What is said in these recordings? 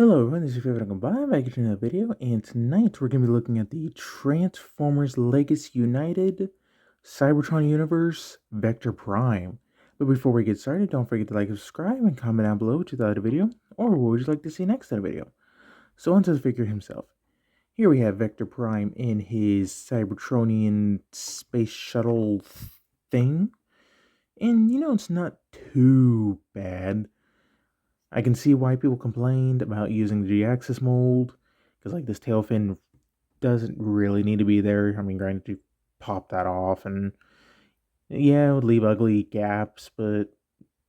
Hello everyone, this is your favorite Uncle Bob, back to another video, and tonight we're going to be looking at the Transformers Legacy United Cybertron Universe Vector Prime. But before we get started, don't forget to like and subscribe and comment down below what you thought of the video, or what would you like to see next in the video. So onto the figure himself. Here we have Vector Prime in his Cybertronian space shuttle thing, and it's not too bad. I can see why people complained about using the G-axis mold, because like this tail fin doesn't really need to be there. I mean, granted, you pop that off, and yeah, it would leave ugly gaps, but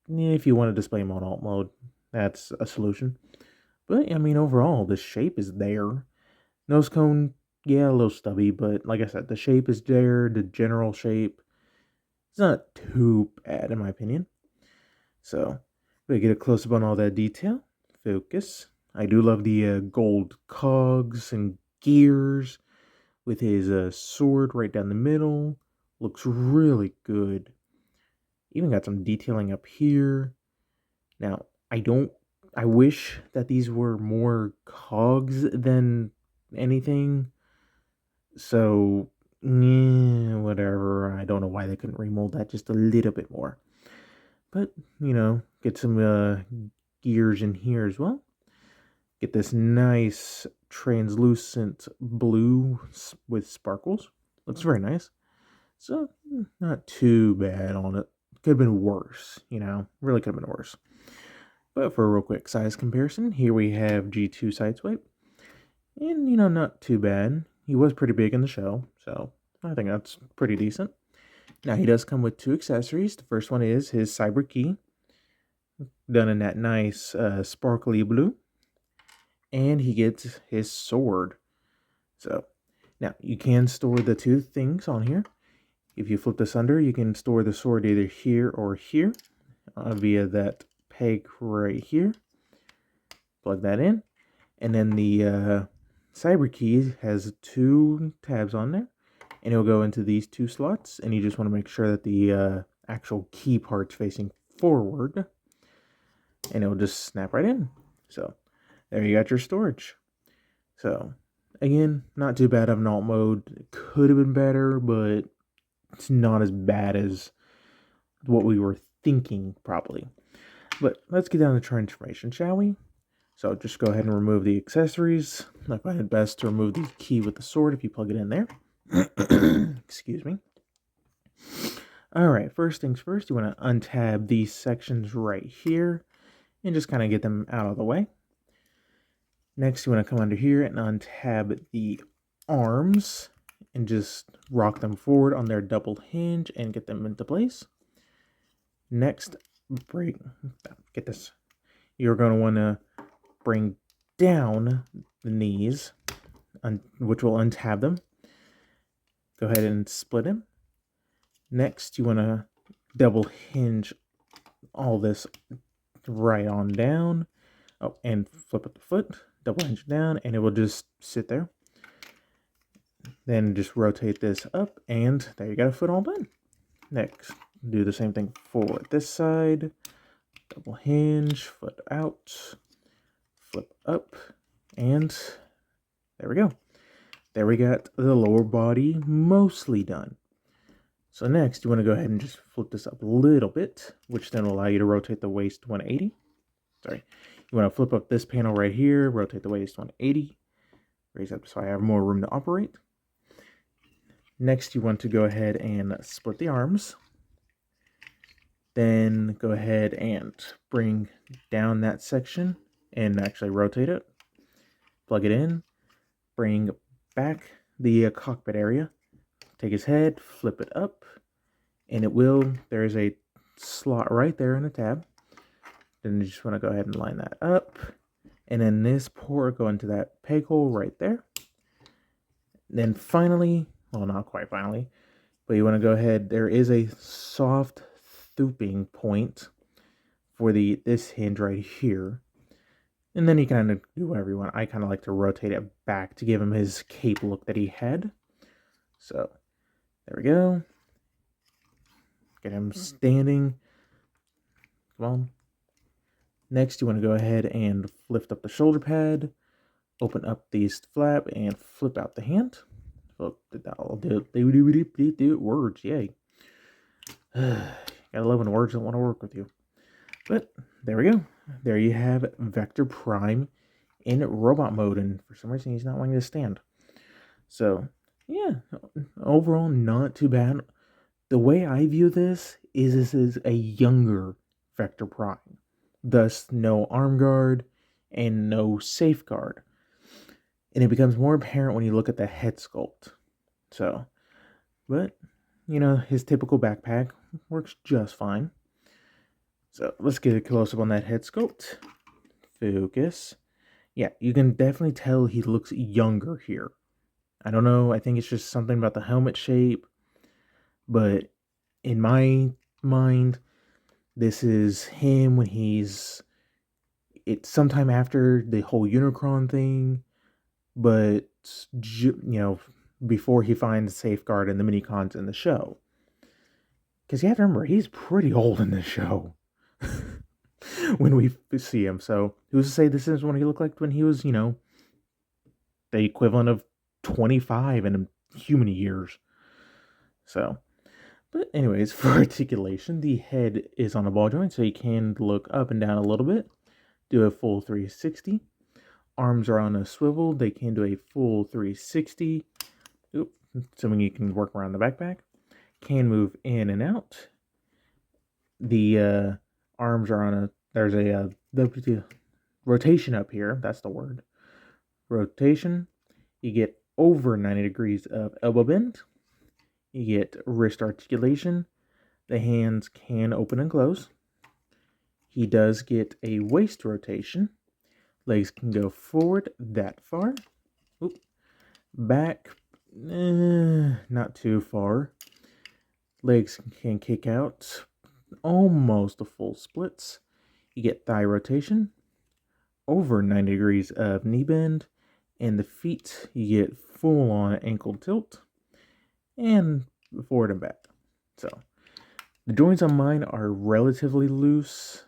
if you want to display them on alt mode, that's a solution. But I mean, overall, the shape is there. Nose cone, yeah, a little stubby, but like I said, the shape is there. The general shape, it's not too bad in my opinion. So we get a close up on all that detail. Focus. I do love the gold cogs and gears with his sword right down the middle. Looks really good. Even got some detailing up here. Now, I wish that these were more cogs than anything. So, yeah, whatever. I don't know why they couldn't remold that just a little bit more. But, get some gears in here as well. Get this nice translucent blue with sparkles. Looks very nice. So, not too bad on it. Could have been worse, really could have been worse. But for a real quick size comparison, here we have G2 Sideswipe. And, not too bad. He was pretty big in the show, so I think that's pretty decent. Now, he does come with two accessories. The first one is his Cyber Key, done in that nice sparkly blue. And he gets his sword. So, now, you can store the two things on here. If you flip this under, you can store the sword either here or here via that peg right here. Plug that in. And then the Cyber Key has two tabs on there. And it'll go into these two slots. And you just want to make sure that the actual key part's facing forward. And it'll just snap right in. So, there you got your storage. So, again, not too bad of an alt mode. It could have been better, but it's not as bad as what we were thinking, probably. But let's get down to transformation, shall we? So just go ahead and remove the accessories. I find it best to remove the key with the sword if you plug it in there. Excuse me. Alright, first things first, you want to untab these sections right here and just kind of get them out of the way. Next, you want to come under here and untab the arms and just rock them forward on their double hinge and get them into place. Next, get this. You're going to want to bring down the knees, which will untab them. Go ahead and split them. Next, you want to double hinge all this right on down. Oh, and flip up the foot, double hinge down, and it will just sit there. Then just rotate this up, and there you got a foot all done. Next, do the same thing for this side. Double hinge, foot out, flip up, and there we go. There we got the lower body mostly done. So next, you want to go ahead and just flip this up a little bit, which then will allow you to rotate the waist 180. Sorry. You want to flip up this panel right here, rotate the waist 180, raise up so I have more room to operate. Next, you want to go ahead and split the arms. Then go ahead and bring down that section and actually rotate it. Plug it in, bring back the cockpit area, take his head, flip it up, and there is a slot right there in the tab. Then you just want to go ahead and line that up. And then this port go into that peg hole right there. Then finally, well, not quite finally, but you want to go ahead, there is a soft stooping point for this hinge right here. And then you can kind of do whatever you want. I kind of like to rotate it back to give him his cape look that he had. So, there we go. Get him standing. Come on. Next, you want to go ahead and lift up the shoulder pad, open up the flap, and flip out the hand. Oh, I'll do it. Words, yay. Gotta love when words don't want to work with you. But there we go. There you have Vector Prime in robot mode, and for some reason he's not wanting to stand. So, yeah, overall, not too bad. The way I view this is a younger Vector Prime. Thus, no arm guard and no safeguard. And it becomes more apparent when you look at the head sculpt. So, but, his typical backpack works just fine. So, let's get a close-up on that head sculpt. Focus. Yeah, you can definitely tell he looks younger here. I don't know, I think it's just something about the helmet shape. But in my mind, this is him when it's sometime after the whole Unicron thing, but, before he finds Safeguard and the mini-cons in the show. Because you have to remember, he's pretty old in this show when we see him. So, who's to say this is what he looked like when he was, the equivalent of 25 in human years. So, but anyways, for articulation, the head is on a ball joint, so you can look up and down a little bit, do a full 360. Arms are on a swivel, they can do a full 360. Assuming you can work around the backpack. Can move in and out. The arms are on there's the rotation up here, that's the word. Rotation. You get over 90 degrees of elbow bend. You get wrist articulation. The hands can open and close. He does get a waist rotation. Legs can go forward that far. Back, not too far. Legs can kick out almost a full splits. You get thigh rotation. Over 90 degrees of knee bend. And the feet, you get full on ankle tilt. And forward and back. So, the joints on mine are relatively loose.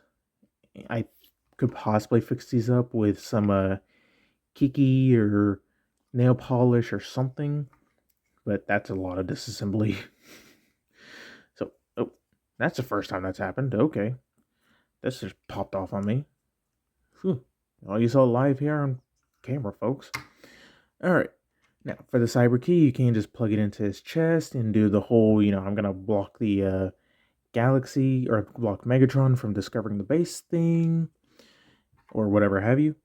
I could possibly fix these up with some kiki or nail polish or something, but that's a lot of disassembly. So, that's the first time that's happened. Okay. This just popped off on me. Whew. All you saw live here on camera, folks. Alright. Now, for the cyber key, you can just plug it into his chest and do the whole, I'm going to block the Galaxy, or block Megatron from discovering the base thing, or whatever have you.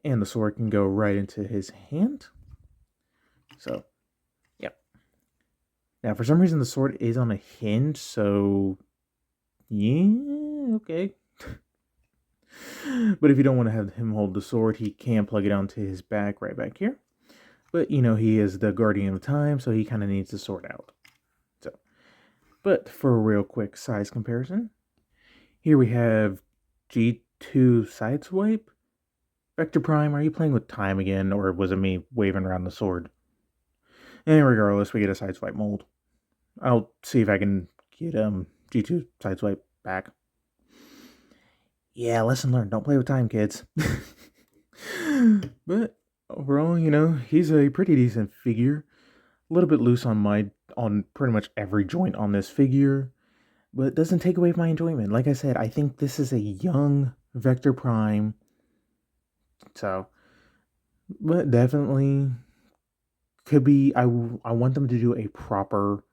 And the sword can go right into his hand. So, yep. Now, for some reason, the sword is on a hinge, so, yeah, okay. But if you don't want to have him hold the sword, he can plug it onto his back right back here. But, he is the guardian of time, so he kind of needs the sword out. So, but for a real quick size comparison, here we have G2 Sideswipe. Vector Prime, are you playing with time again, or was it me waving around the sword? And regardless, we get a Sideswipe mold. I'll see if I can get G2 Sideswipe back. Yeah, lesson learned. Don't play with time, kids. But overall, he's a pretty decent figure. A little bit loose on pretty much every joint on this figure, but it doesn't take away my enjoyment. Like I said, I think this is a young Vector Prime. So, but definitely could be, I want them to do a proper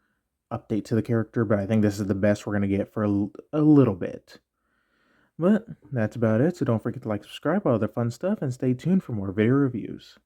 update to the character, but I think this is the best we're going to get for a little bit. But that's about it, so don't forget to like, subscribe, all other fun stuff, and stay tuned for more video reviews.